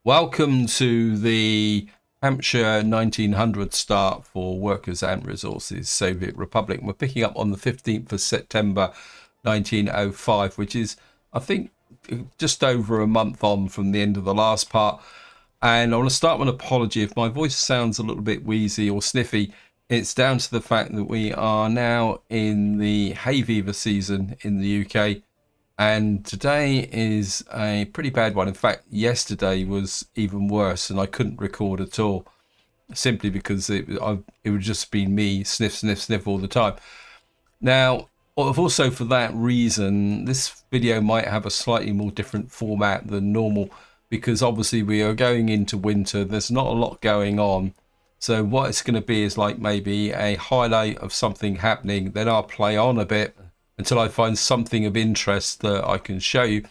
Welcome to the Hampshire 1900 start for Workers and Resources, Soviet Republic. We're picking up on the 15th of September 1905, which is, I think, just over a month on from the end of the last part. And I want to start with an apology if my voice sounds a little bit wheezy or sniffy. It's down to the fact that we are now in the hay fever season in the UK. And today is a pretty bad one. In fact, yesterday was even worse, and I couldn't record at all, simply because it would just be me sniff, sniff, sniff all the time. Now, also for that reason, this video might have a slightly more different format than normal, because obviously we are going into winter. There's not a lot going on. So what it's going to be is like maybe a highlight of something happening. Then I'll play on a bit until I find something of interest that I can show you.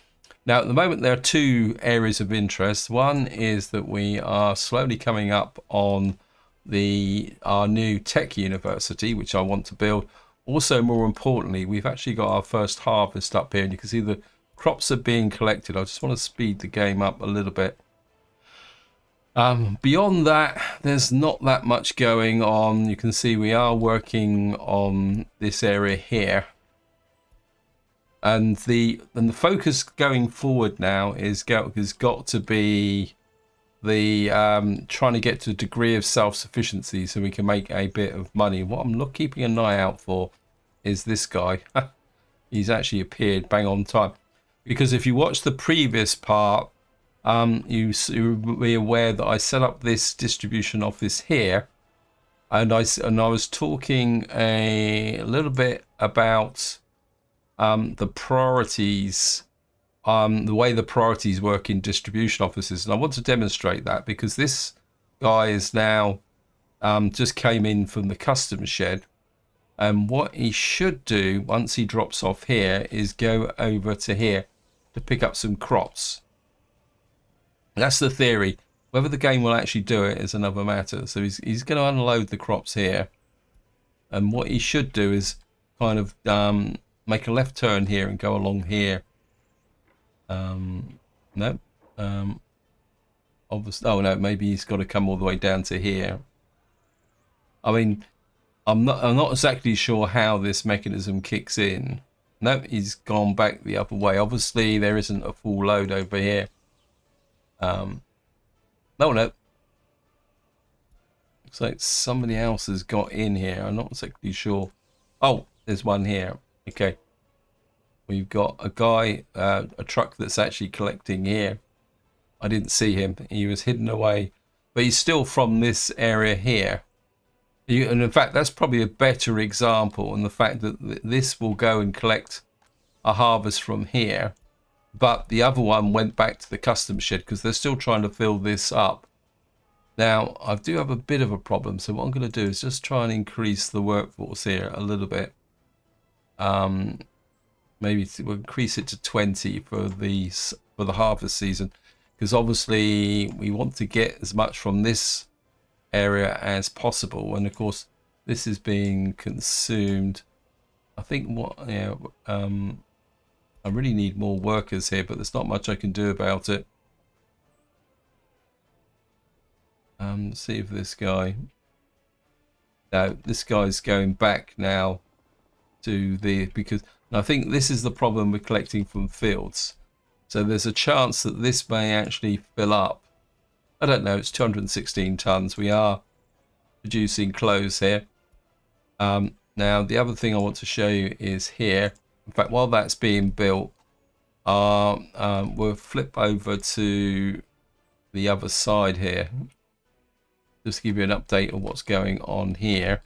Now, at the moment, there are two areas of interest. One is that we are slowly coming up on our new tech university, which I want to build. Also, more importantly, we've actually got our first harvest up here, and you can see the crops are being collected. I just want to speed the game up a little bit. Beyond that, there's not that much going on. You can see we are working on this area here. And the focus going forward now has got to be the trying to get to a degree of self-sufficiency so we can make a bit of money. What I'm keeping an eye out for is this guy. He's actually appeared bang on time, because if you watch the previous part, you'll be aware that I set up this distribution office here, and I was talking a little bit about the priorities, the way the priorities work in distribution offices. And I want to demonstrate that because this guy is now just came in from the customs shed. And what he should do once he drops off here is go over to here to pick up some crops. That's the theory. Whether the game will actually do it is another matter. So he's going to unload the crops here. And what he should do is kind of make a left turn here and go along here. No. Obviously, oh no, maybe he's got to come all the way down to here. I mean, I'm not exactly sure how this mechanism kicks in. No, he's gone back the other way. Obviously, there isn't a full load over here. No. Looks like somebody else has got in here. I'm not exactly sure. Oh, there's one here. Okay, we've got a guy, a truck that's actually collecting here. I didn't see him. He was hidden away, but he's still from this area here. And in fact, that's probably a better example in the fact that this will go and collect a harvest from here, but the other one went back to the customs shed because they're still trying to fill this up. Now, I do have a bit of a problem, so what I'm going to do is just try and increase the workforce here a little bit. Maybe we'll increase it to 20 for the harvest season, because obviously we want to get as much from this area as possible, and of course this is being consumed. I think I really need more workers here, but there's not much I can do about it. See if this guy, no, this guy's going back now to because I think this is the problem with collecting from fields. So there's a chance that this may actually fill up. I don't know, it's 216 tons. We are producing clothes here. Now the other thing I want to show you is here. In fact, while that's being built, we'll flip over to the other side here. Just to give you an update on what's going on here.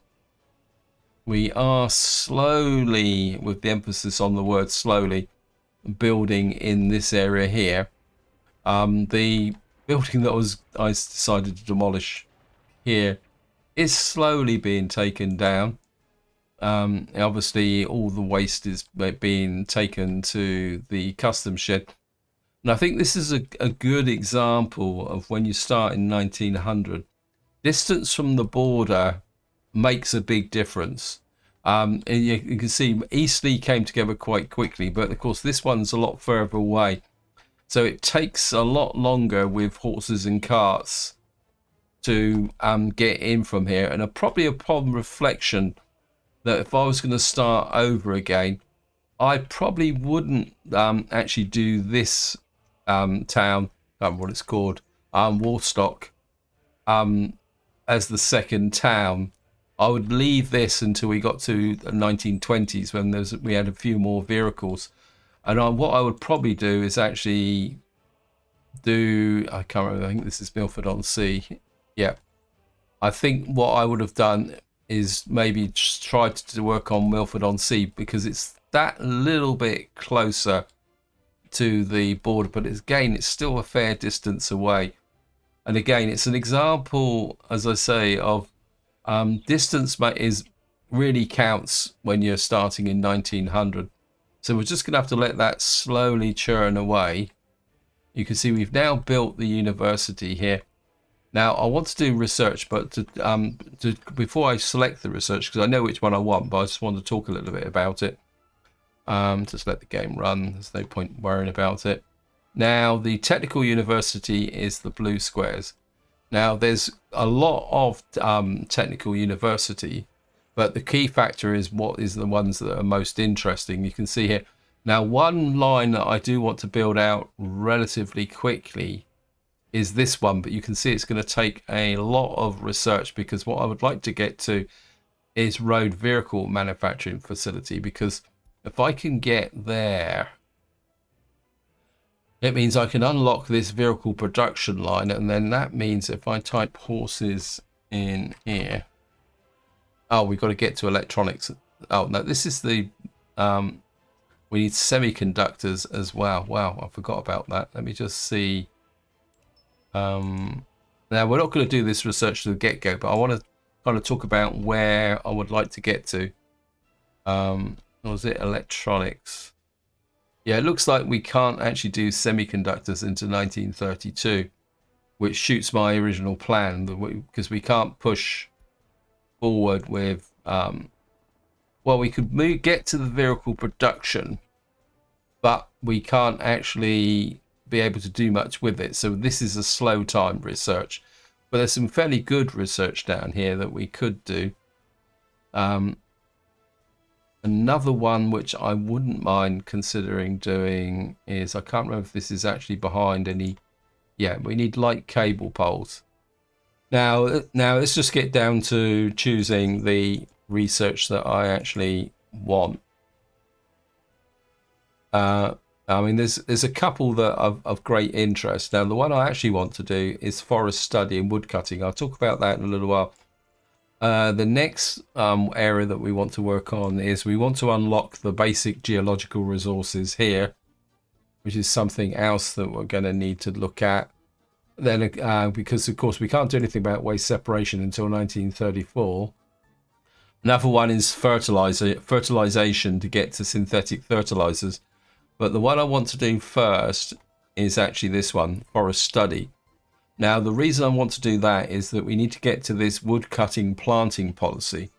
We are slowly, with the emphasis on the word slowly, building in this area here. The building that I decided to demolish here is slowly being taken down. Obviously, all the waste is being taken to the customs shed. And I think this is a good example of when you start in 1900. Distance from the border makes a big difference. And you can see Eastleigh came together quite quickly, but of course this one's a lot further away. So it takes a lot longer with horses and carts to get in from here. And probably upon reflection, that if I was going to start over again, I probably wouldn't actually do this town, I can't remember what it's called, Woolstock, as the second town. I would leave this until we got to the 1920s when we had a few more vehicles. And what I would probably do is actually I can't remember, I think this is Milford-on-Sea. Yeah. I think what I would have done is maybe just tried to work on Milford-on-Sea because it's that little bit closer to the border, but it's still a fair distance away. And again, it's an example, as I say, of distance is really counts when you're starting in 1900. So we're just going to have to let that slowly churn away. You can see we've now built the university here. Now I want to do research, but before I select the research, because I know which one I want, but I just want to talk a little bit about it. Just let the game run. There's no point worrying about it. Now the technical university is the blue squares. Now there's a lot of technical university, but the key factor is what is the ones that are most interesting. You can see here. Now one line that I do want to build out relatively quickly is this one, but you can see it's going to take a lot of research, because what I would like to get to is road vehicle manufacturing facility, because if I can get there, it means I can unlock this vehicle production line, and then that means if I type horses in here, oh, we've got to get to electronics. Oh no, this is the we need semiconductors as well. Wow, I forgot about that. Let me just see. Now we're not going to do this research to the get-go, but I want to kind of talk about where I would like to get to. Was it electronics? Yeah, it looks like we can't actually do semiconductors into 1932, which shoots my original plan, because we can't push forward with well, we could get to the vehicle production, but we can't actually be able to do much with it. So this is a slow time research, but there's some fairly good research down here that we could do. Another one which I wouldn't mind considering doing is, I can't remember if this is actually behind any. Yeah, we need light cable poles. Now let's just get down to choosing the research that I actually want. I mean, there's a couple that are of great interest. Now, the one I actually want to do is forest study and woodcutting. I'll talk about that in a little while. The next area that we want to work on is we want to unlock the basic geological resources here, which is something else that we're going to need to look at. Then, because of course we can't do anything about waste separation until 1934. Another one is fertilization to get to synthetic fertilizers. But the one I want to do first is actually this one, forest study. Now, the reason I want to do that is that we need to get to this wood cutting planting policy.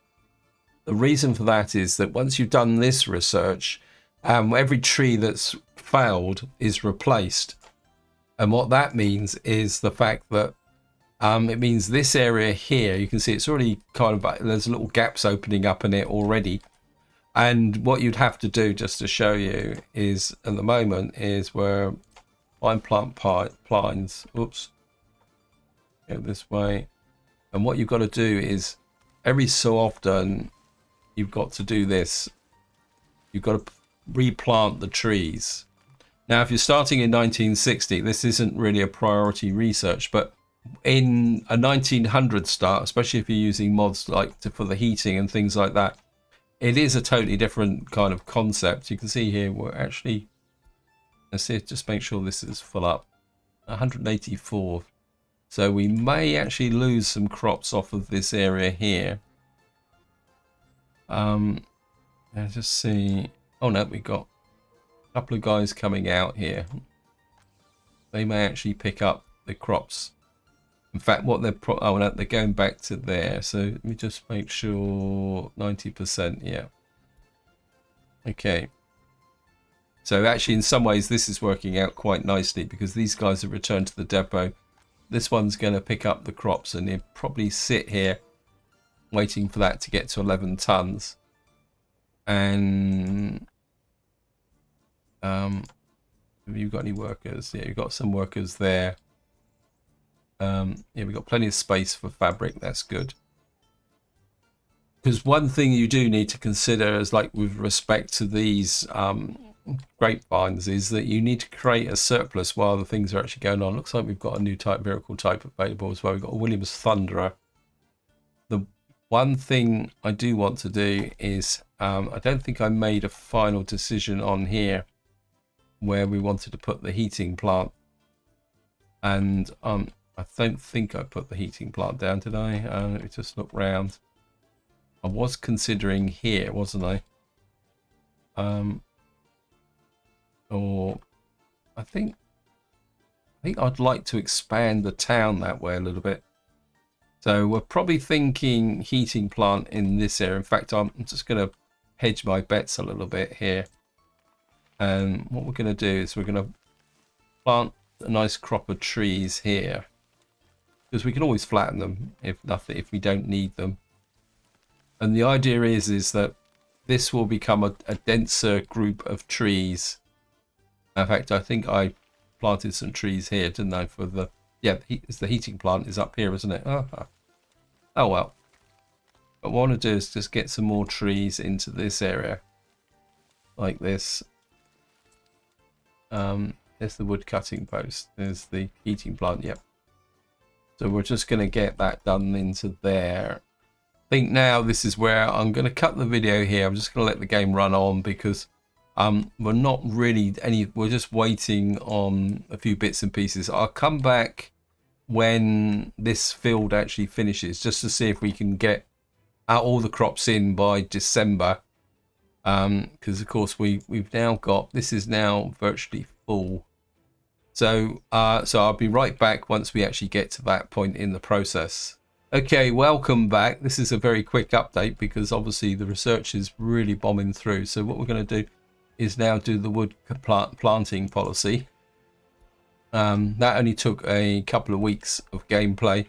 The reason for that is that once you've done this research, every tree that's failed is replaced. And what that means is the fact that it means this area here, you can see it's already kind of, there's little gaps opening up in it already. And what you'd have to do, just to show you, is at the moment is where fine plant pines, oops, go this way. And what you've got to do is every so often you've got to do this. You've got to replant the trees. Now, if you're starting in 1960, this isn't really a priority research, but in a 1900 start, especially if you're using mods like for the heating and things like that, it is a totally different kind of concept. You can see here we're actually, let's see, just make sure this is full up, 184. So we may actually lose some crops off of this area here. Let's just see. Oh no, we've got a couple of guys coming out here. They may actually pick up the crops. In fact, what they're oh no, they're going back to there. So let me just make sure 90%. Yeah. Okay. So actually, in some ways, this is working out quite nicely because these guys have returned to the depot. This one's going to pick up the crops, and he'll probably sit here waiting for that to get to 11 tons. And have you got any workers? Yeah, you've got some workers there. Yeah, we've got plenty of space for fabric. That's good. Because one thing you do need to consider is, like with respect to these grapevines, is that you need to create a surplus while the things are actually going on. Looks like we've got a new vehicle type available as well. We've got a Williams Thunderer. The one thing I do want to do is, I don't think I made a final decision on here where we wanted to put the heating plant. And I don't think I put the heating plant down, did I? Let me just look round. I was considering here, wasn't I? Or I think I'd like to expand the town that way a little bit. So we're probably thinking heating plant in this area. In fact, I'm just going to hedge my bets a little bit here. And what we're going to do is we're going to plant a nice crop of trees here, because we can always flatten them if we don't need them. And the idea is that this will become a denser group of trees. In fact, I think I planted some trees here, didn't I? For the the heating plant is up here, isn't it? Oh well. But what I want to do is just get some more trees into this area, like this. There's the wood cutting post. There's the heating plant. Yep. So we're just going to get that done into there. I think now this is where I'm going to cut the video here. I'm just going to let the game run on because we're not really we're just waiting on a few bits and pieces. I'll come back when this field actually finishes just to see if we can get all the crops in by December, because of course we've now got, this is now virtually full. So I'll be right back once we actually get to that point in the process. Okay, welcome back. This is a very quick update because obviously the research is really bombing through. So what we're going to do is now do the wood planting policy. That only took a couple of weeks of gameplay.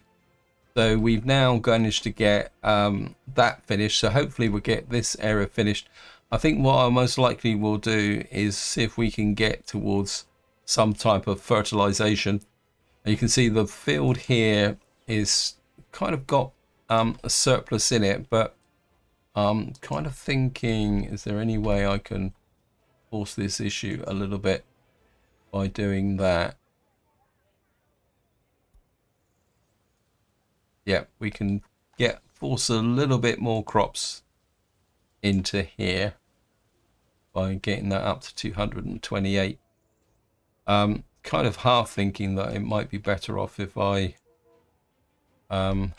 So we've now managed to get that finished. So hopefully we'll get this area finished. I think what I most likely will do is see if we can get towards some type of fertilization. You can see the field here is kind of got a surplus in it, but I'm kind of thinking, is there any way I can force this issue a little bit by doing that? Yeah, we can force a little bit more crops into here by getting that up to 228. Kind of half thinking that it might be better off if I got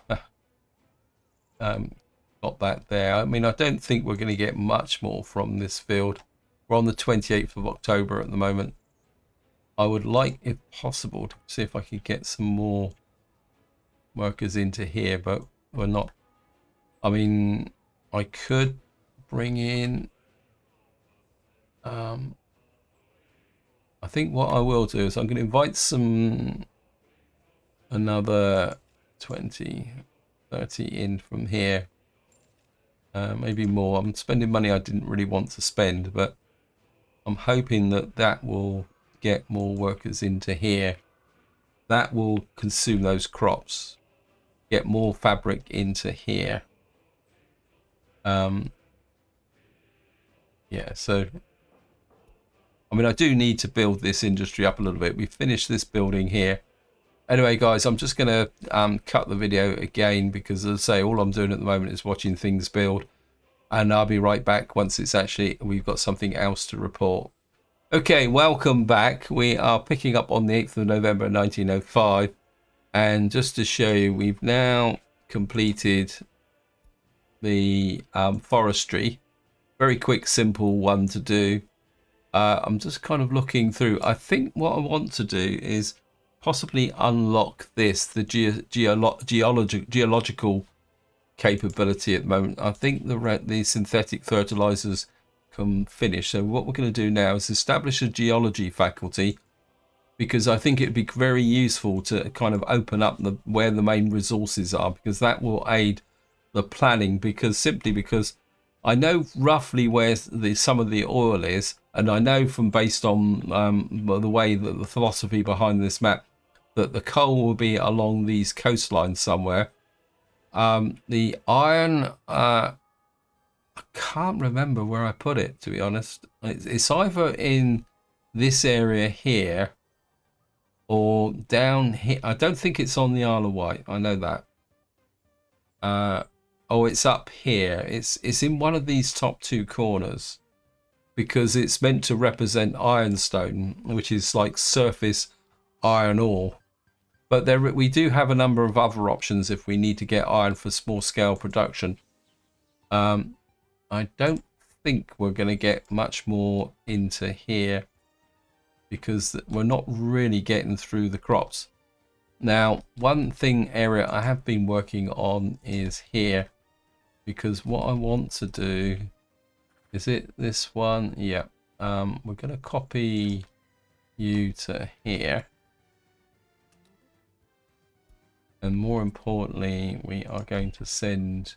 that there. I mean, I don't think we're going to get much more from this field. We're on the 28th of October at the moment. I would like, if possible, to see if I could get some more workers into here, but we're not. I mean, I could bring in I think what I will do is I'm going to invite another 20, 30 in from here, maybe more. I'm spending money I didn't really want to spend, but I'm hoping that will get more workers into here. That will consume those crops, get more fabric into here. Yeah, so I mean, I do need to build this industry up a little bit. We finished this building here. Anyway, guys, I'm just going to cut the video again because, as I say, all I'm doing at the moment is watching things build. And I'll be right back once we've got something else to report. Okay, welcome back. We are picking up on the 8th of November 1905. And just to show you, we've now completed the forestry. Very quick, simple one to do. I'm just kind of looking through. I think what I want to do is possibly unlock the geological capability at the moment. I think the synthetic fertilizers finished. So what we're going to do now is establish a geology faculty, because I think it'd be very useful to kind of open up where the main resources are, because that will aid the planning, because I know roughly where some of the oil is, and I know from based on the way that the philosophy behind this map that the coal will be along these coastlines somewhere. The iron, I can't remember where I put it, to be honest. It's either in this area here or down here. I don't think it's on the Isle of Wight. I know that. Oh, it's up here. It's in one of these top two corners, because it's meant to represent ironstone, which is like surface iron ore. But we do have a number of other options if we need to get iron for small scale production. I don't think we're going to get much more into here, because we're not really getting through the crops. Now, one area I have been working on is here, because what I want to do, is it this one? Yeah. We're going to copy you to here. And more importantly, we are going to send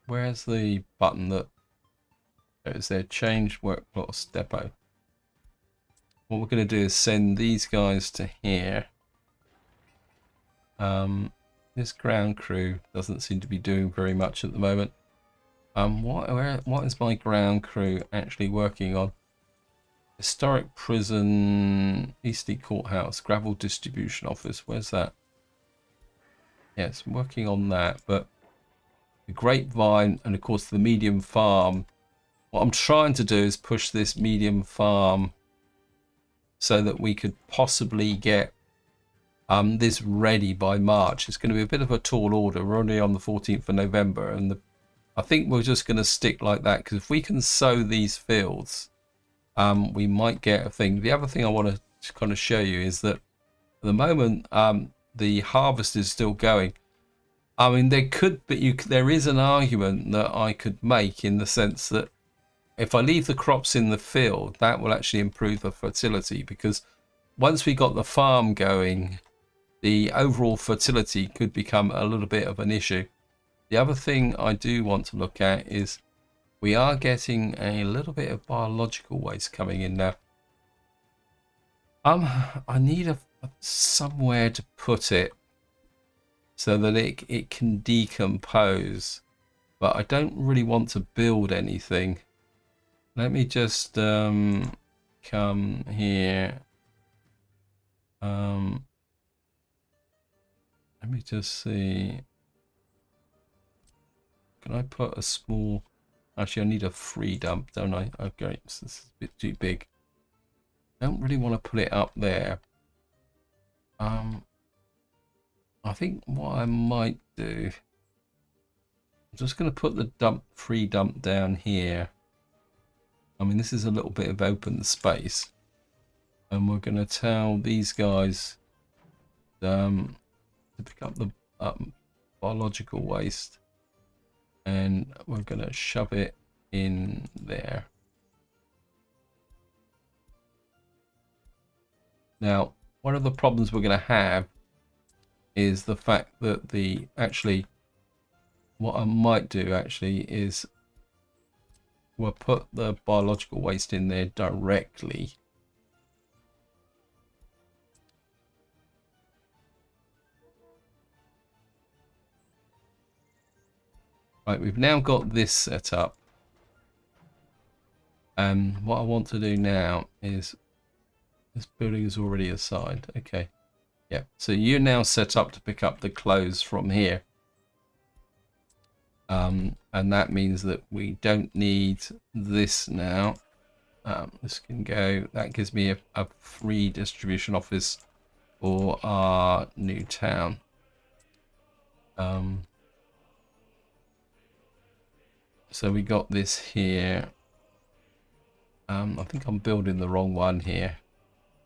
where's the button that is there? Change workforce depot. What we're going to do is send these guys to here. This ground crew doesn't seem to be doing very much at the moment. What is my ground crew actually working on? Historic prison, Eastleigh Courthouse, gravel distribution office. Where's that? Yeah, it's working on that. But the grapevine and of course the medium farm. What I'm trying to do is push this medium farm so that we could possibly get this ready by March. It's going to be a bit of a tall order. We're only on the 14th of November, and I think we're just going to stick like that, because if we can sow these fields, we might get a thing. The other thing I want to kind of show you is that at the moment the harvest is still going. I mean, there is an argument that I could make, in the sense that if I leave the crops in the field, that will actually improve the fertility, because once we got the farm going, the overall fertility could become a little bit of an issue. The other thing I do want to look at is we are getting a little bit of biological waste coming in now. I need somewhere to put it so that it can decompose, but I don't really want to build anything. Let me just come here. Let me just see. Can I put a small... Actually, I need a free dump, don't I? Okay, so this is a bit too big. I don't really want to put it up there. I think what I might do... I'm just going to put the free dump down here. I mean, this is a little bit of open space. And we're going to tell these guys to pick up the biological waste. And we're going to shove it in there. Now, one of the problems we're going to have is the fact that what I might do actually is we'll put the biological waste in there directly. Right, we've now got this set up. And what I want to do now is, this building is already assigned. Okay. Yeah, so you're now set up to pick up the clothes from here. And that means that we don't need this now. This can go, that gives me a free distribution office for our new town. So we got this here. I think I'm building the wrong one here.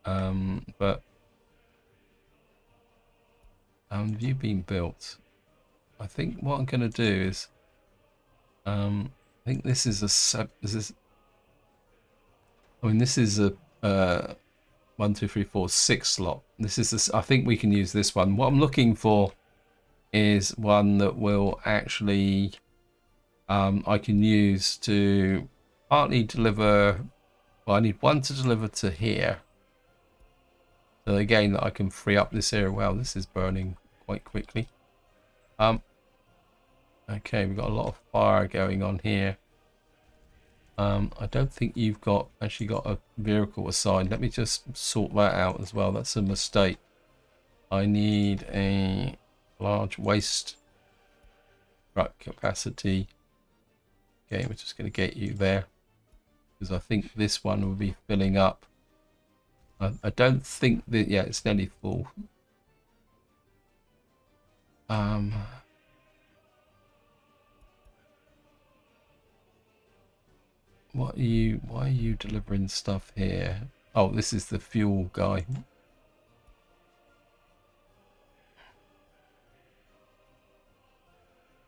But have you been built? I think what I'm going to do is, I think this is this is a 1, 2, 3, 4, 6 slot. This is this. I think we can use this one. What I'm looking for is one that will actually, I can use to partly deliver. Well, I need one to deliver to here. So again, that I can free up this area. Wow, this is burning quite quickly. Okay, we've got a lot of fire going on here. I don't think you've actually got a vehicle assigned. Let me just sort that out as well. That's a mistake. I need a large waste truck capacity. Okay, we're just going to get you there because I think this one will be filling up. I don't think that, yeah, it's nearly full. Why are you delivering stuff here? Oh, this is the fuel guy.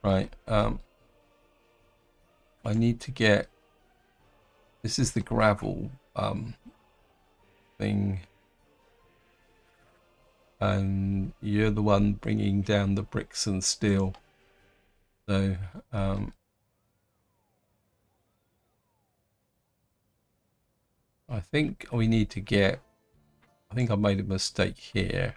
Right, I need to get, this is the gravel thing, and you're the one bringing down the bricks and steel. So I think we need to get, I think I made a mistake here.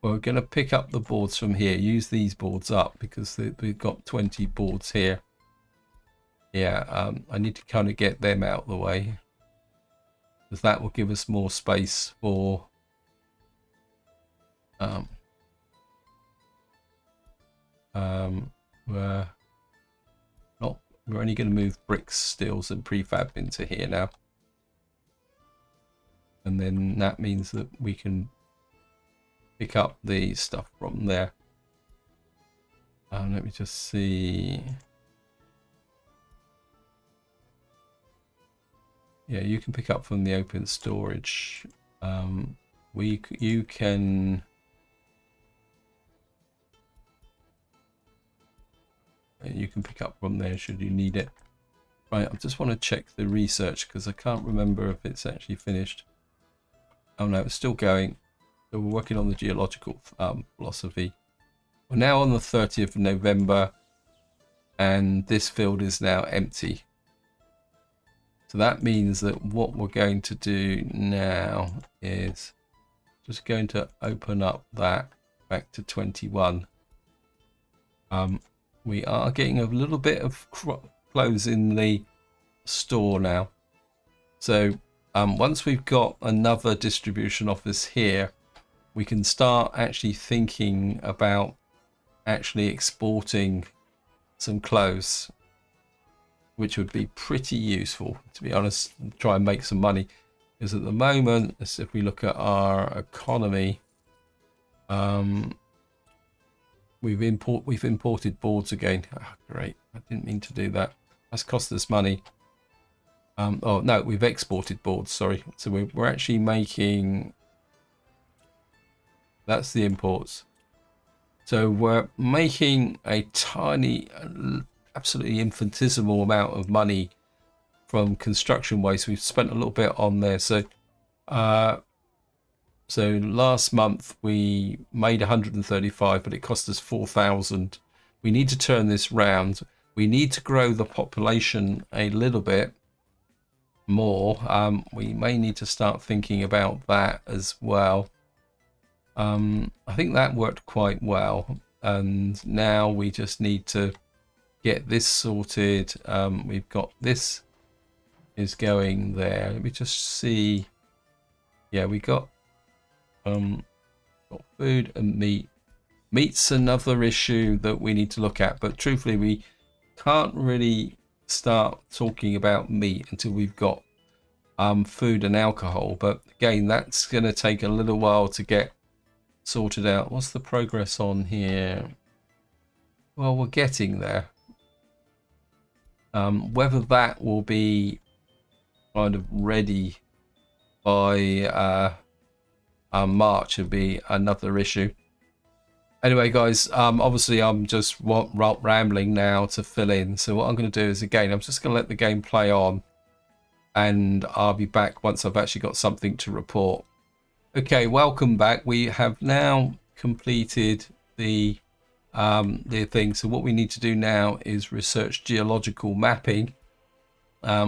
We're going to pick up the boards from here, use these boards up because we've got 20 boards here. Yeah, I need to kind of get them out of the way because that will give us more space for we're only going to move bricks, steels and prefab into here now, and then that means that we can pick up the stuff from there. Let me just see. Yeah, you can pick up from the open storage. You can. You can pick up from there should you need it. Right, I just want to check the research because I can't remember if it's actually finished. Oh no, it's still going. So we're working on the geological philosophy. We're now on the 30th of November and this field is now empty. So that means that what we're going to do now is just going to open up that back to 21. We are getting a little bit of clothes in the store now. So once we've got another distribution office here, we can start actually thinking about actually exporting some clothes, which would be pretty useful, to be honest, try and make some money. Because at the moment, if we look at our economy, we've imported boards again. Oh, great, I didn't mean to do that. That's cost us money. Oh no, we've exported boards, sorry. So we're actually making, that's the imports. So we're making a tiny, absolutely infinitesimal amount of money from construction waste. We've spent a little bit on there. So last month we made 135, but it cost us 4,000. We need to turn this round. We need to grow the population a little bit more. We may need to start thinking about that as well. I think that worked quite well, and now we just need to get this sorted. We've got this is going there. Let me just see. Yeah, we got food and meat. Meat's another issue that we need to look at, but truthfully we can't really start talking about meat until we've got food and alcohol. But again, that's going to take a little while to get sorted out. What's the progress on here? Well, we're getting there. Whether that will be kind of ready by March would be another issue. Anyway, guys, obviously I'm just rambling now to fill in. So what I'm going to do is, again, I'm just going to let the game play on, and I'll be back once I've actually got something to report. Okay, welcome back. We have now completed the thing. So what we need to do now is research geological mapping,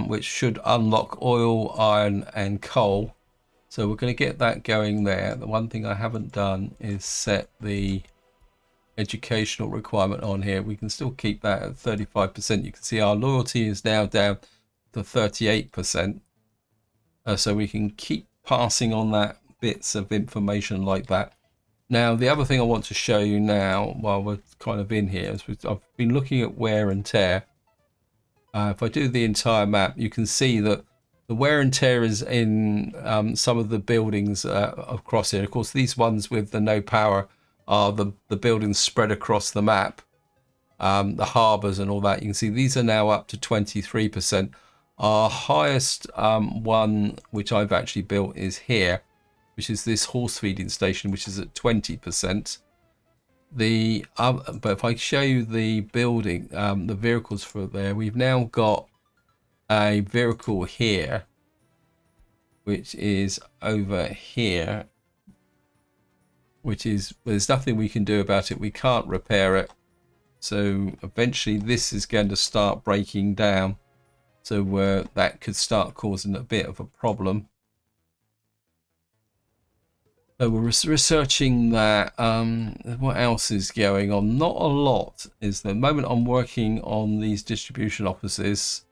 which should unlock oil, iron, and coal. So we're going to get that going there. The one thing I haven't done is set the educational requirement on here. We can still keep that at 35%. You can see our loyalty is now down to 38%. So we can keep passing on that bits of information like that. Now, the other thing I want to show you now, while we're kind of in here, is I've been looking at wear and tear. If I do the entire map, you can see that the wear and tear is in some of the buildings across here. Of course, these ones with the no power are the buildings spread across the map, the harbours and all that. You can see these are now up to 23%. Our highest one, which I've actually built, is here, which is this horse feeding station, which is at 20%. But if I show you the building, the vehicles for there, we've now got a vehicle here, which is over here, which is, there's nothing we can do about it. We can't repair it. So eventually this is going to start breaking down. So that could start causing a bit of a problem. So we're researching that. What else is going on? Not a lot. Is the moment I'm working on these distribution offices.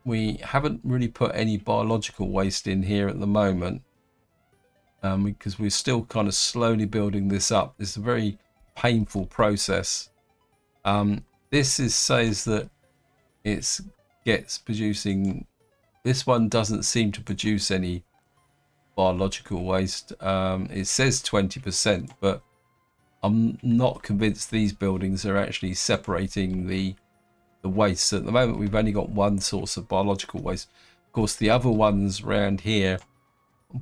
We haven't really put any biological waste in here at the moment, because we're still kind of slowly building this up. It's a very painful process. This says that it gets producing. This one doesn't seem to produce any biological waste. It says 20%, but I'm not convinced these buildings are actually separating the waste. So at the moment we've only got one source of biological waste. Of course, the other ones around here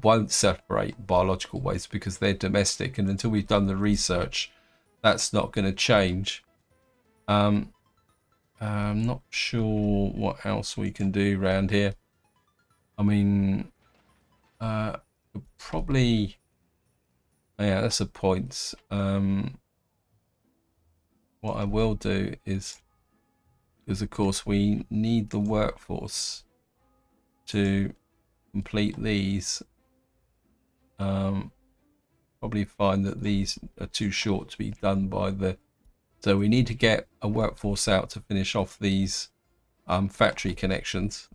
won't separate biological waste because they're domestic, and until we've done the research, that's not going to change. I'm not sure what else we can do around here. I mean, probably, yeah, that's a point. What I will do is, because of course we need the workforce to complete these, probably find that these are too short to be done by the, so we need to get a workforce out to finish off these factory connections.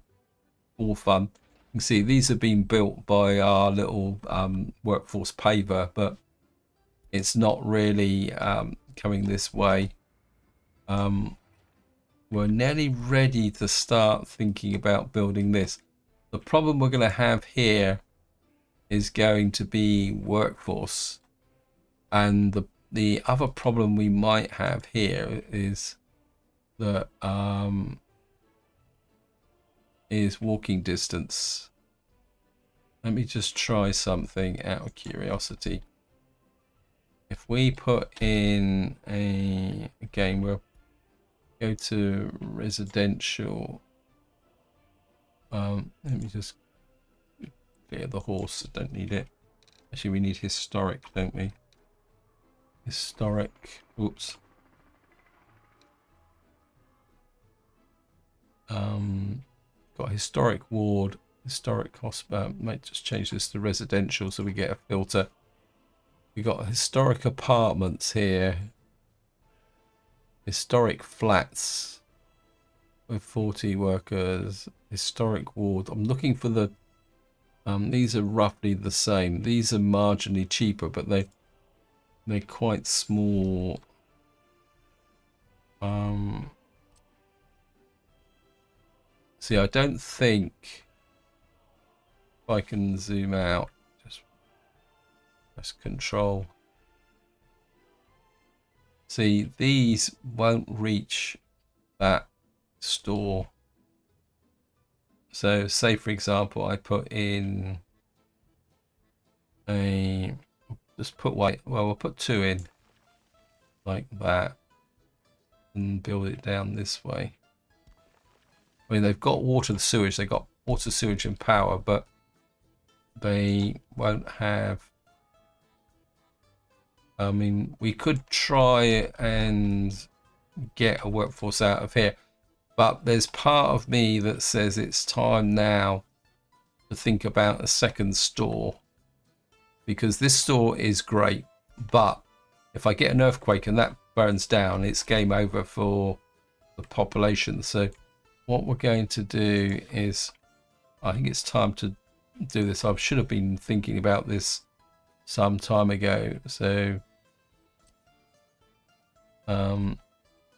All fun. You can see these have been built by our little workforce paver, but it's not really coming this way. We're nearly ready to start thinking about building this. The problem we're going to have here is going to be workforce, and the other problem we might have here is that is walking distance. Let me just try something out of curiosity. If we put in again, we'll go to residential. Let me just clear the horse. I don't need it. Actually, we need historic, don't we? Historic. Oops. Got historic ward, historic hospital. Might just change this to residential so we get a filter. We got historic apartments here. Historic flats with 40 workers. Historic ward. I'm looking for the. These are roughly the same. These are marginally cheaper, but they're quite small. See, I don't think if I can zoom out, just press control. See, these won't reach that store. So say for example, I put in just put white. Well, we'll put 2 in like that and build it down this way. I mean, they've got water and sewage. They've got water, sewage, and power, but they won't have. I mean, we could try and get a workforce out of here, but there's part of me that says it's time now to think about a second store, because this store is great, but if I get an earthquake and that burns down, it's game over for the population. So what we're going to do is, I think it's time to do this. I should have been thinking about this some time ago. So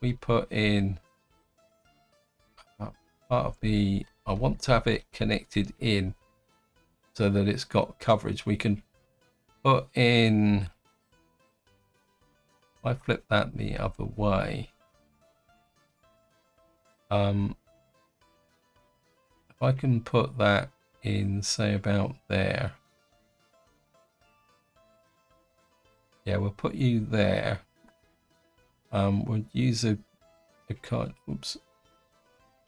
we put in part of the, I want to have it connected in so that it's got coverage. We can put in, if I flip that the other way, if I can put that in, say about there. Yeah, we'll put you there. We'll use a card. Oops.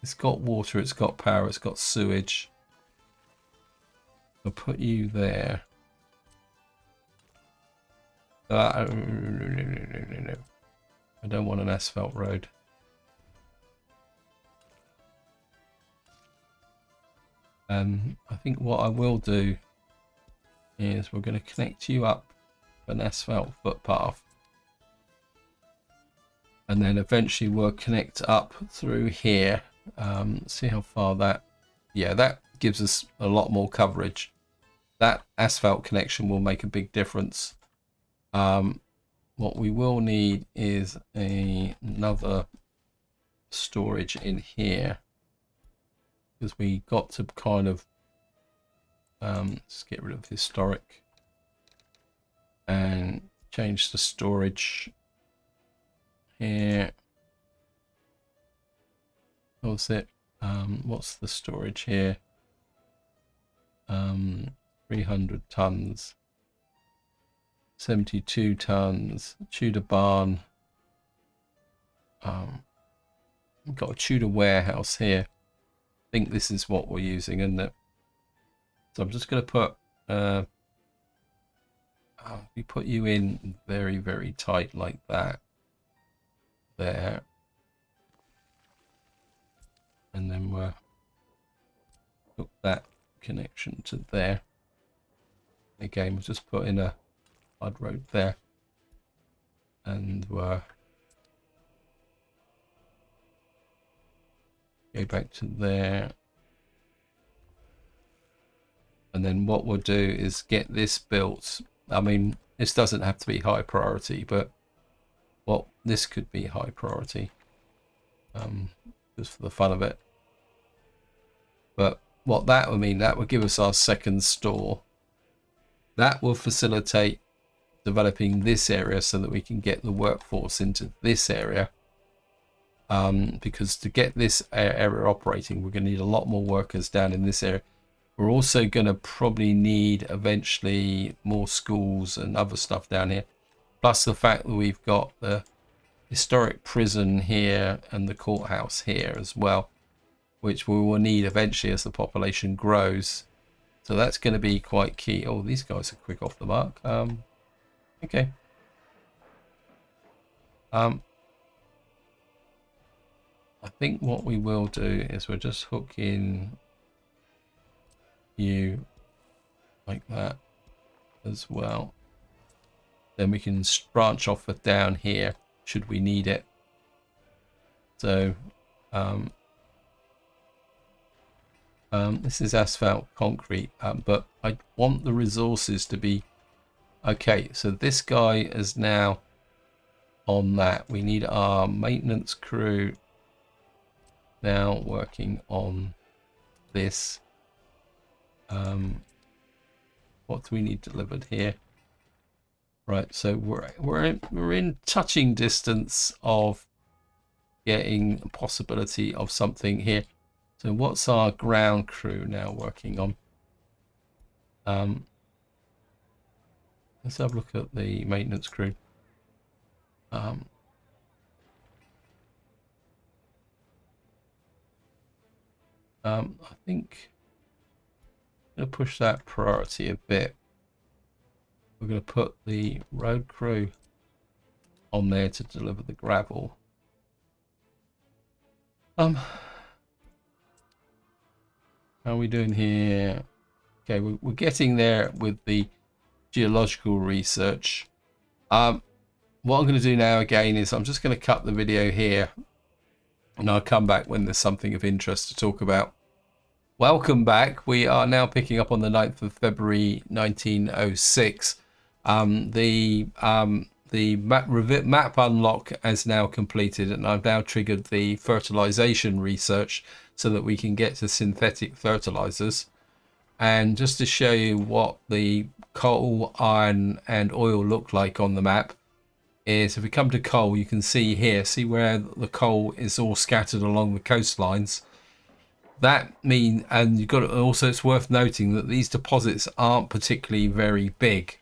It's got water, it's got power, it's got sewage. We'll put you there. I don't want an asphalt road. I think what I will do is we're going to connect you up an asphalt footpath, and then eventually we'll connect up through here. See how far that, yeah, that gives us a lot more coverage. That asphalt connection will make a big difference. What we will need is another storage in here, because we got to kind of let's get rid of historic and change the storage here. What's it? What's the storage here? 300 tons, 72 tons, Tudor barn. We've got a Tudor warehouse here. I think this is what we're using, isn't it? So I'm just going to put we put you in very, very tight like that there, and then we'll hook that connection to there. Again, we'll just put in a hard road there, and we'll go back to there. And then what we'll do is get this built. I mean, this doesn't have to be high priority, but what this could be high priority, just for the fun of it. But what that would mean, that would give us our second store. That will facilitate developing this area so that we can get the workforce into this area. Because to get this area operating, we're going to need a lot more workers down in this area. We're also going to probably need eventually more schools and other stuff down here. Plus the fact that we've got the historic prison here and the courthouse here as well, which we will need eventually as the population grows. So that's going to be quite key. Oh, these guys are quick off the mark. Okay. I think what we will do is we'll just hook in you like that as well. Then we can branch off of down here should we need it. So this is asphalt concrete, but I want the resources to be okay. So this guy is now on that. We need our maintenance crew now working on this. What do we need delivered here? Right, so we're in touching distance of getting a possibility of something here. So what's our ground crew now working on? Let's have a look at the maintenance crew. I think I'm going to push that priority a bit. We're going to put the road crew on there to deliver the gravel. How are we doing here? Okay, we're getting there with the geological research. What I'm going to do now again is I'm just going to cut the video here, and I'll come back when there's something of interest to talk about. Welcome back. We are now picking up on the 9th of February 1906. The map unlock is now completed, and I've now triggered the fertilization research so that we can get to synthetic fertilizers. And just to show you what the coal, iron and oil look like on the map is, if we come to coal, you can see here, see where the coal is all scattered along the coastlines. That means, and you've got to, also it's worth noting that these deposits aren't particularly very big.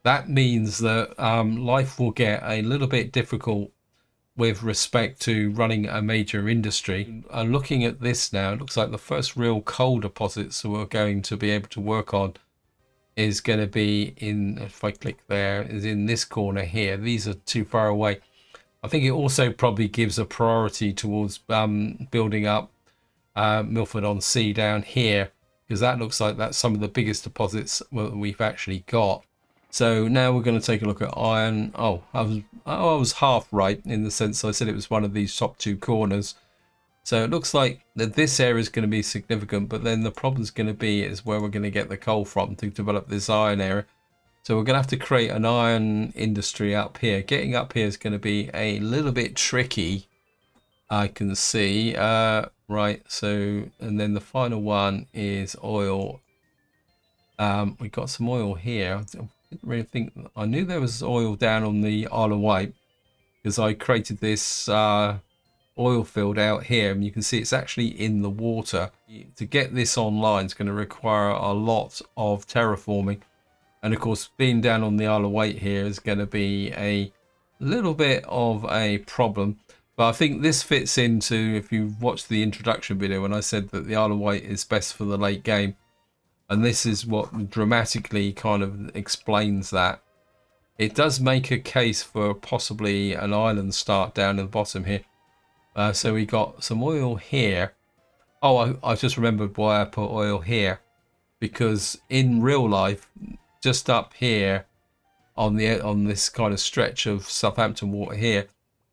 That means that life will get a little bit difficult with respect to running a major industry. Looking at this now, it looks like the first real coal deposits that we're going to be able to work on is going to be in, if I click there, is in this corner here. These are too far away. I think it also probably gives a priority towards building up Milford-on-Sea down here, because that looks like that's some of the biggest deposits we've actually got. So now we're going to take a look at iron. I was half right in the sense I said it was one of these top two corners. So it looks like that this area is going to be significant, but then the problem is going to be is where we're going to get the coal from to develop this iron area. So we're going to have to create an iron industry up here. Getting up here is going to be a little bit tricky, I can see. Right, so, and then the final one is oil. We got some oil here. I didn't really think, I knew there was oil down on the Isle of Wight because I created this oil field out here, and you can see it's actually in the water. To get this online is going to require a lot of terraforming, and of course being down on the Isle of Wight here is going to be a little bit of a problem. But I think this fits into, if you watched the introduction video when I said that the Isle of Wight is best for the late game, and this is what dramatically kind of explains that. It does make a case for possibly an island start down at the bottom here. So we got some oil here. Oh, I just remembered why I put oil here, because in real life, just up here on this kind of stretch of Southampton water here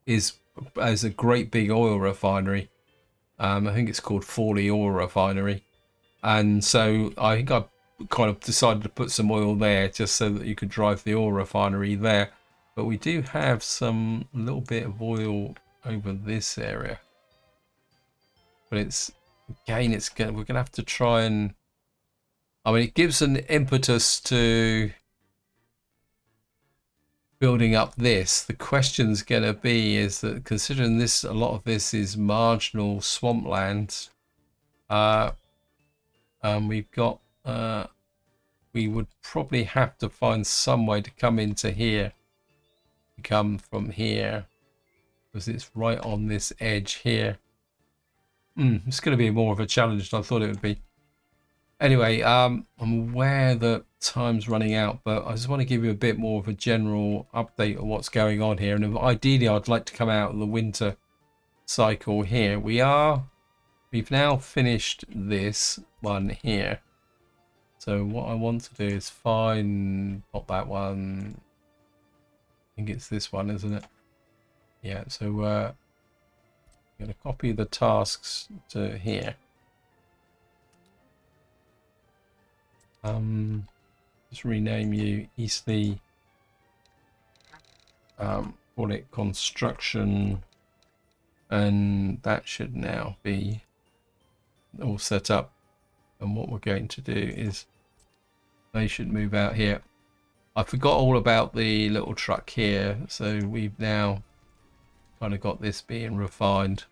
is a great big oil refinery. I think it's called Forley Oil Refinery, and so I think I kind of decided to put some oil there just so that you could drive the oil refinery there. But we do have some little bit of oil over this area, but it's again, we're gonna have to try and, I mean, it gives an impetus to building up this. The question's going to be is that, considering this, a lot of this is marginal swampland, we've got we would probably have to find some way to come into here, to come from here, because it's right on this edge here. It's going to be more of a challenge than I thought it would be. Anyway, I'm aware that time's running out, but I just want to give you a bit more of a general update on what's going on here. And ideally, I'd like to come out of the winter cycle here. We've now finished this one here. So what I want to do is find, not that one, I think it's this one, isn't it? Yeah, so I'm going to copy the tasks to here. Just rename you Eastleigh, call it construction, and that should now be all set up. And what we're going to do is they should move out here. I forgot all about the little truck here, so we've now kind of got this being refined.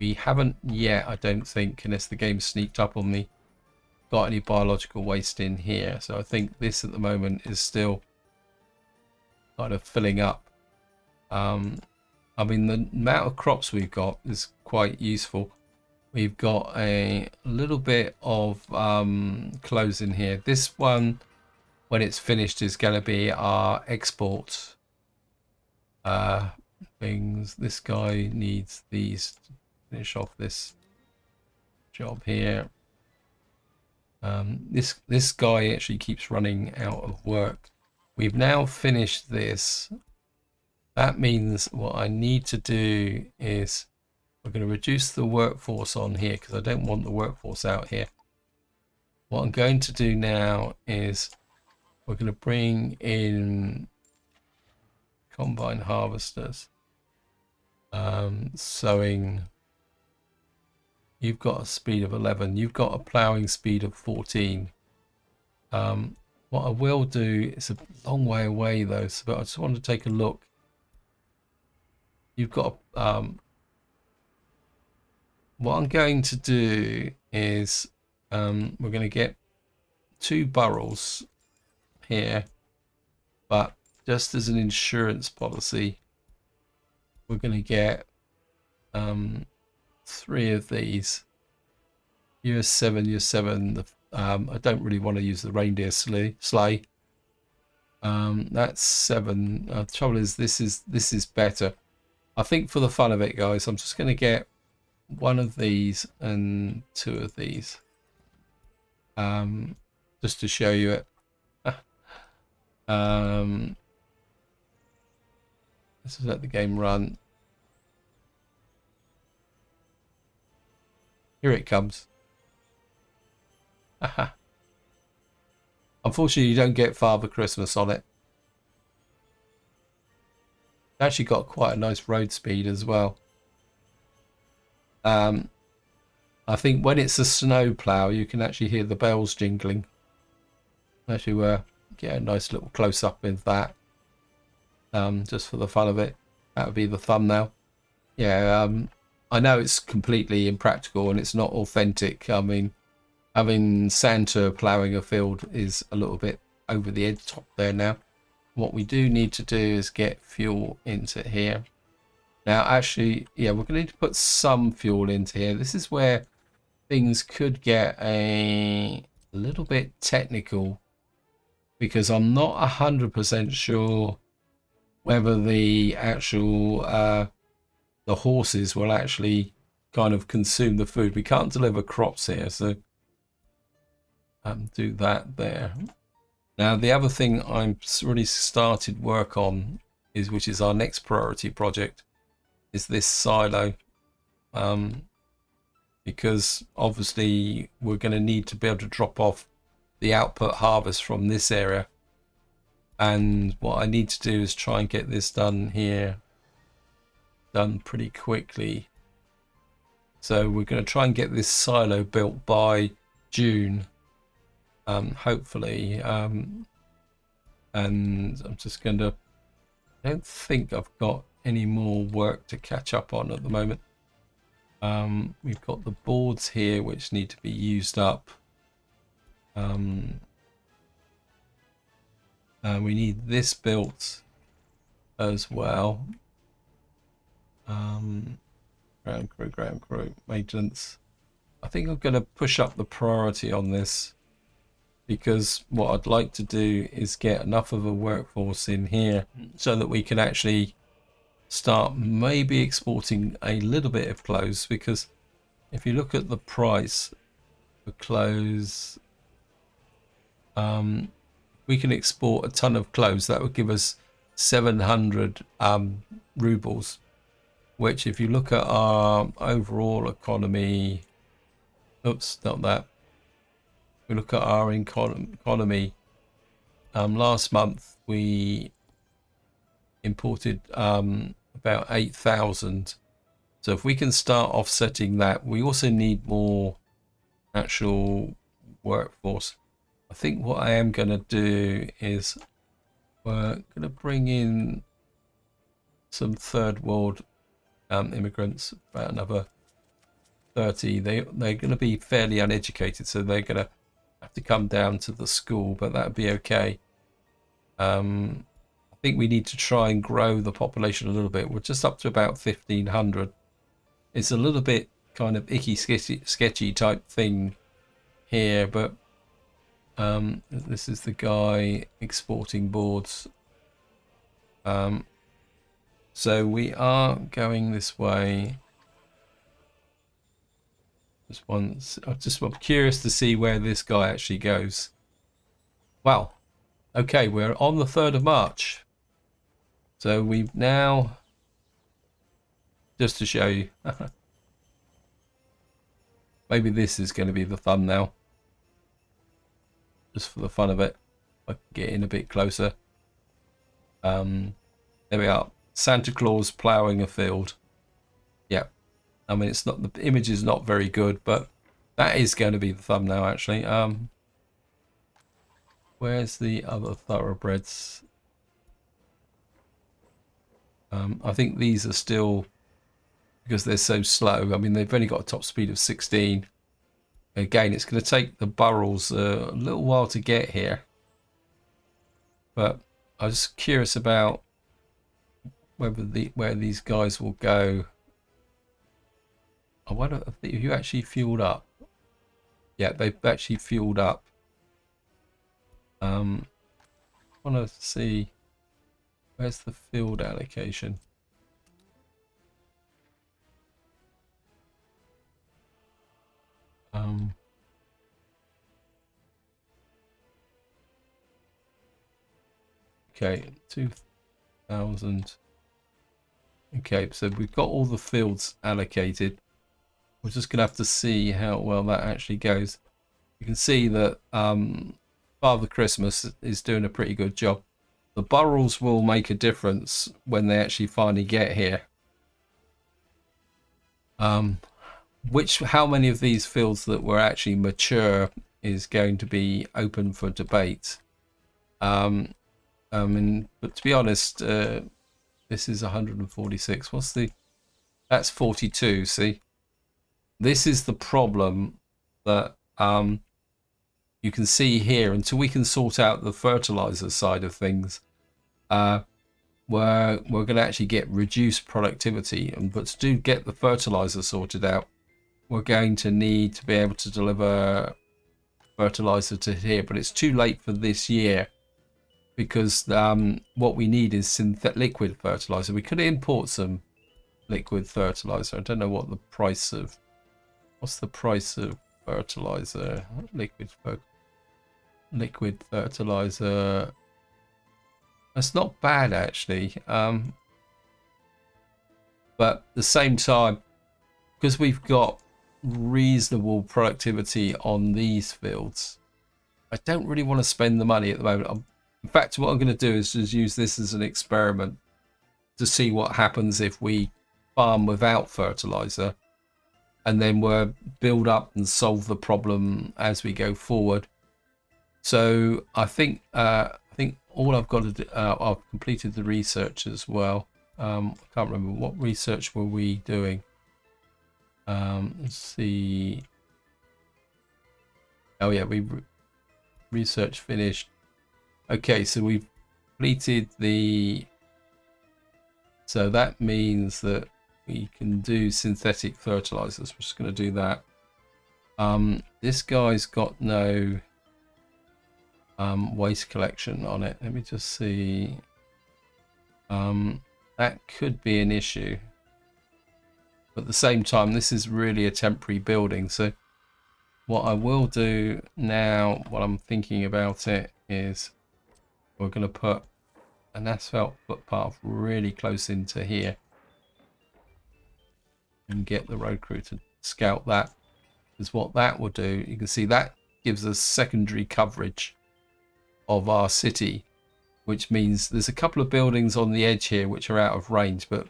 We haven't yet, I don't think, unless the game sneaked up on me, got any biological waste in here. So I think this at the moment is still kind of filling up. I mean, the amount of crops we've got is quite useful. We've got a little bit of clothes in here. This one, when it's finished, is going to be our export things. This guy needs these to finish off this job here. This guy actually keeps running out of work. We've now finished this. That means what I need to do is we're going to reduce the workforce on here because I don't want the workforce out here. What I'm going to do now is we're going to bring in combine harvesters. Sowing, you've got a speed of 11. You've got a ploughing speed of 14. What I will do, it's a long way away though, so but I just want to take a look. You've got what I'm going to do is we're going to get 2 burrels here, but just as an insurance policy, we're going to get 3 of these. Year 7. I don't really want to use the reindeer sleigh. That's 7. The trouble is, this is better. I think for the fun of it, guys, I'm just going to get 1 of these and 2 of these, just to show you it. Let's let the game run. Here it comes. Unfortunately, you don't get Father Christmas on it. Actually got quite a nice road speed as well. I think when it's a snow plough, you can actually hear the bells jingling. Actually, get a nice little close up with that, just for the fun of it. That would be the thumbnail. Yeah, I know it's completely impractical and it's not authentic. I mean, having Santa ploughing a field is a little bit over the edge top there now. What we do need to do is get fuel into here. Now, actually, yeah, we're going to need to put some fuel into here. This is where things could get a little bit technical, because I'm not 100% sure whether the actual the horses will actually kind of consume the food. We can't deliver crops here, so do that there. Now, the other thing I'm really started work on is, which is our next priority project, is this silo, because obviously we're going to need to be able to drop off the output harvest from this area, and what I need to do is try and get this done here, done pretty quickly. So we're going to try and get this silo built by June, hopefully, and I'm just going to, I don't think I've got any more work to catch up on at the moment. We've got the boards here which need to be used up. We need this built as well. Ground crew maintenance. I think I'm going to push up the priority on this, because what I'd like to do is get enough of a workforce in here so that we can actually start maybe exporting a little bit of clothes, because if you look at the price for clothes, we can export a ton of clothes. That would give us 700 rubles, which, if you look at our overall economy, oops, not that. We look at our economy. Last month we imported about 8,000. So if we can start offsetting that, we also need more actual workforce. I think what I am going to do is we're going to bring in some third world immigrants, about another 30, they're going to be fairly uneducated, so they're going to have to come down to the school, but that would be okay. I think we need to try and grow the population a little bit. We're just up to about 1,500. It's a little bit kind of icky, sketchy type thing here, but this is the guy exporting boards. So we are going this way. I'm curious to see where this guy actually goes. Wow. Okay, we're on the 3rd of March. So we've now, just to show you, maybe this is going to be the thumbnail, just for the fun of it. I can get in a bit closer. There we are. Santa Claus ploughing a field. Yeah. I mean, it's not, the image is not very good, but that is going to be the thumbnail actually. Where's the other thoroughbreds? I think these are still, because they're so slow. I mean, they've only got a top speed of 16. Again, it's going to take the burrels a little while to get here. But I was curious about where these guys will go. I wonder if you actually fueled up. Yeah, they've actually fueled up. I want to see, where's the field allocation? Okay, 2,000. Okay, so we've got all the fields allocated. We're just going to have to see how well that actually goes. You can see that Father Christmas is doing a pretty good job. The burrels will make a difference when they actually finally get here. How many of these fields that were actually mature is going to be open for debate. But to be honest, this is 146. That's 42. See, this is the problem that you can see here. Until we can sort out the fertilizer side of things, we're going to actually get reduced productivity. But to get the fertilizer sorted out, we're going to need to be able to deliver fertilizer to here. But it's too late for this year, because what we need is synthetic liquid fertilizer. We could import some liquid fertilizer. I don't know what the price of, what's the price of fertilizer, liquid fertilizer. That's not bad actually, but at the same time, because we've got reasonable productivity on these fields, I don't really want to spend the money at the moment. In fact, what I'm going to do is just use this as an experiment to see what happens if we farm without fertilizer, and then we'll build up and solve the problem as we go forward. So I think all I've got to do, I've completed the research as well. I can't remember what research were we doing. Let's see. Oh yeah, we research finished. Okay, so we've completed the, so that means that we can do synthetic fertilizers. We're just going to do that. This guy's got no waste collection on it. Let me just see. That could be an issue. But at the same time, this is really a temporary building. So what I will do now, what I'm thinking about it, is we're going to put an asphalt footpath really close into here and get the road crew to scout that. Because what that will do, you can see that gives us secondary coverage of our city, which means there's a couple of buildings on the edge here which are out of range. But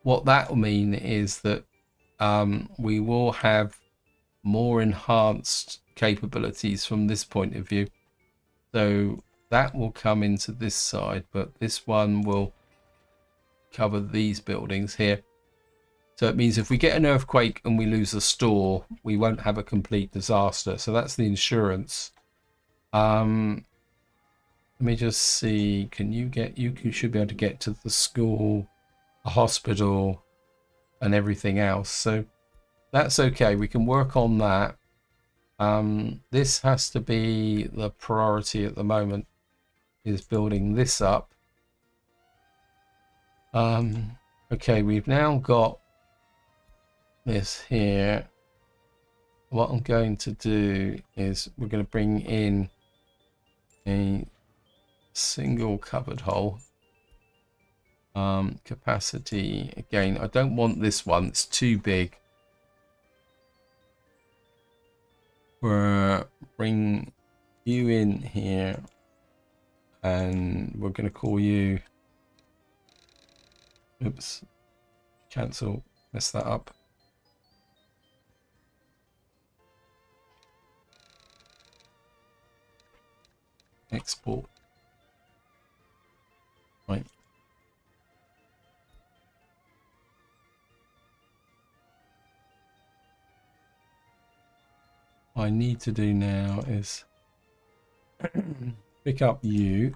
what that will mean is that we will have more enhanced capabilities from this point of view. So that will come into this side, but this one will cover these buildings here. So it means if we get an earthquake and we lose the store, we won't have a complete disaster. So that's the insurance. Let me just see. Can you get? You should be able to get to the school, the hospital, and everything else. So that's okay. We can work on that. This has to be the priority at the moment. Is building this up. Okay, we've now got this here. What I'm going to do is we're going to bring in a single covered hole. Capacity again, I don't want this one, it's too big. We'll bring you in here and we're going to call you, oops, cancel, mess that up. Export. Right. What I need to do now is pick up you.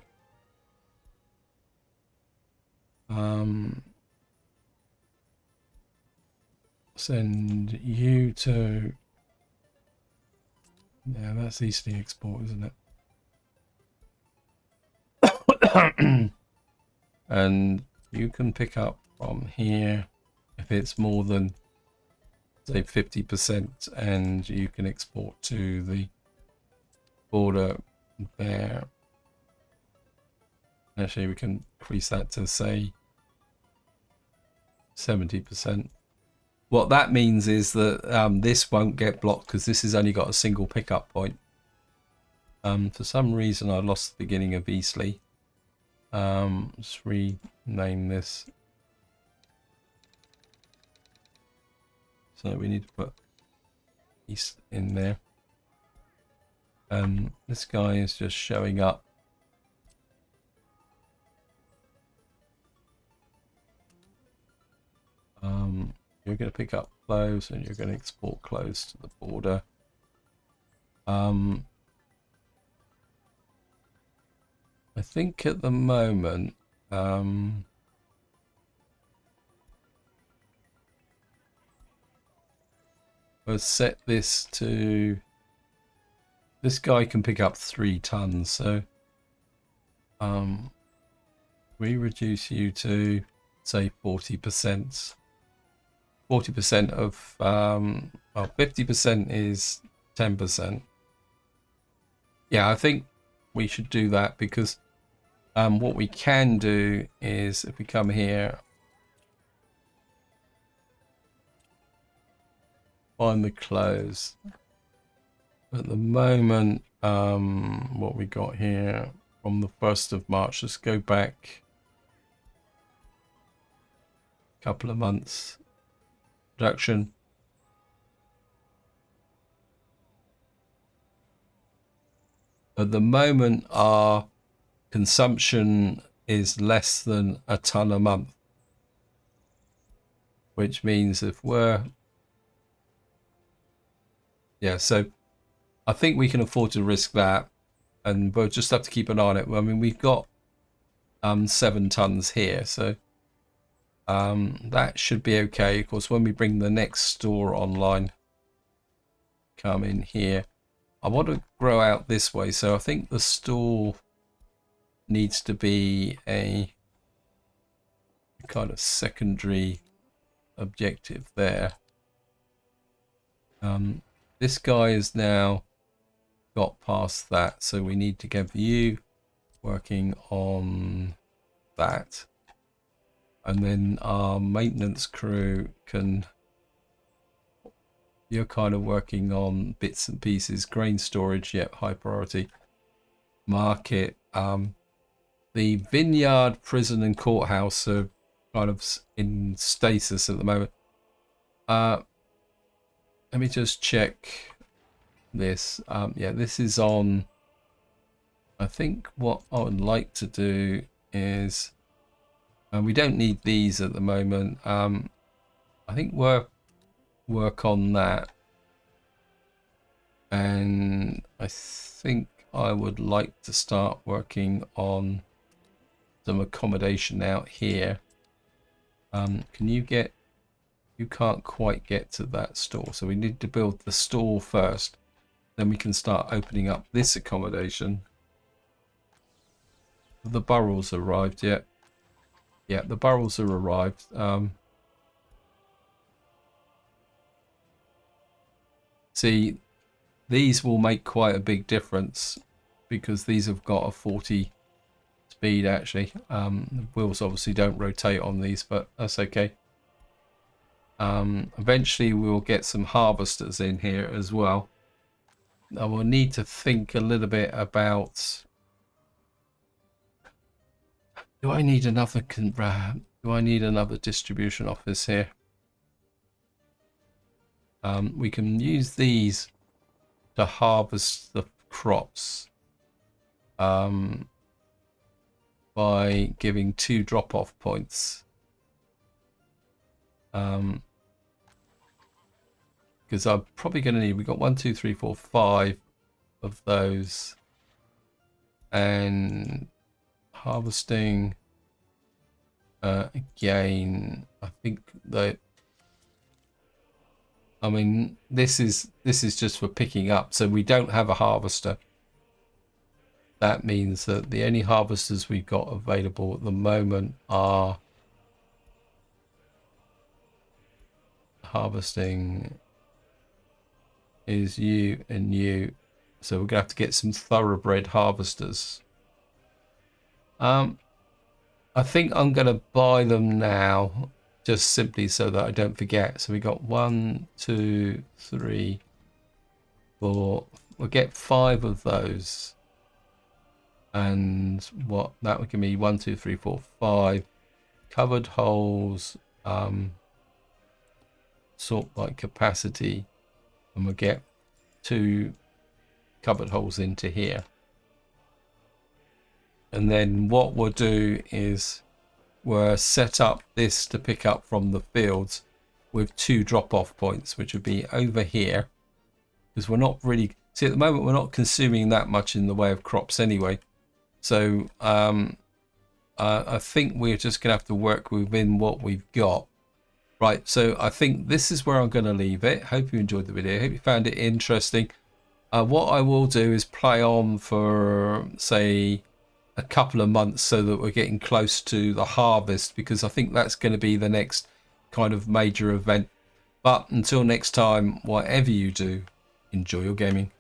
Send you to, yeah, that's easily export, isn't it? And you can pick up from here if it's more than, say, 50%, and you can export to the border there. Actually, we can increase that to, say, 70%. What that means is that this won't get blocked because this has only got a single pickup point. For some reason, I lost the beginning of Eastleigh. Let's rename this. So we need to put East in there. This guy is just showing up. You're going to pick up clothes and you're going to export clothes to the border. I think at the moment, we'll set this to, this guy can pick up 3 tons, so we reduce you to, say, 40%. 40% of, well, 50% is 10%. Yeah, I think we should do that because what we can do is if we come here, find the clothes. At the moment, what we got here from the 1st of March, let's go back a couple of months. Production. At the moment, our consumption is less than a ton a month, which means if we're, yeah, so I think we can afford to risk that, and we'll just have to keep an eye on it. I mean, we've got 7 tons here, so that should be okay. Of course, when we bring the next store online, come in here. I want to grow out this way, so I think the store needs to be a kind of secondary objective there. This guy is now got past that, so we need to get you working on that. And then our maintenance crew can, you're kind of working on bits and pieces. Grain storage, yep, high priority. Market, the vineyard, prison and courthouse are kind of in stasis at the moment. Let me just check this. Yeah, this is on. I think what I would like to do is, we don't need these at the moment. I think work on that, and I think I would like to start working on some accommodation out here. Can you get? You can't quite get to that store, so we need to build the store first. Then we can start opening up this accommodation. Have the burrows arrived yet? Yeah, the burrows have arrived. See, these will make quite a big difference because these have got a 40 speed actually. The wheels obviously don't rotate on these, but that's okay. Eventually we'll get some harvesters in here as well. I will need to think a little bit about, do I need another distribution office here? We can use these to harvest the crops by giving 2 drop-off points. Because I'm probably going to need, we've got 1, 2, 3, 4, 5 of those. And harvesting, again, I think that, I mean, this is just for picking up, so we don't have a harvester. That means that the only harvesters we've got available at the moment are harvesting is you and you, so we're gonna have to get some thoroughbred harvesters. I think I'm gonna buy them now, just simply so that I don't forget. So we got 1, 2, 3, 4. We'll get 5 of those, and what that would give me 1, 2, 3, 4, 5 covered holes, sort by capacity, and we'll get 2 covered holes into here. And then what we'll do is we'll set up this to pick up from the fields with 2 drop-off points, which would be over here, because we're not really, see, at the moment we're not consuming that much in the way of crops anyway. So I think we're just gonna have to work within what we've got. Right, so I think this is where I'm going to leave it. Hope you enjoyed the video. Hope you found it interesting. What I will do is play on for, say, a couple of months so that we're getting close to the harvest, because I think that's going to be the next kind of major event. But until next time, whatever you do, enjoy your gaming.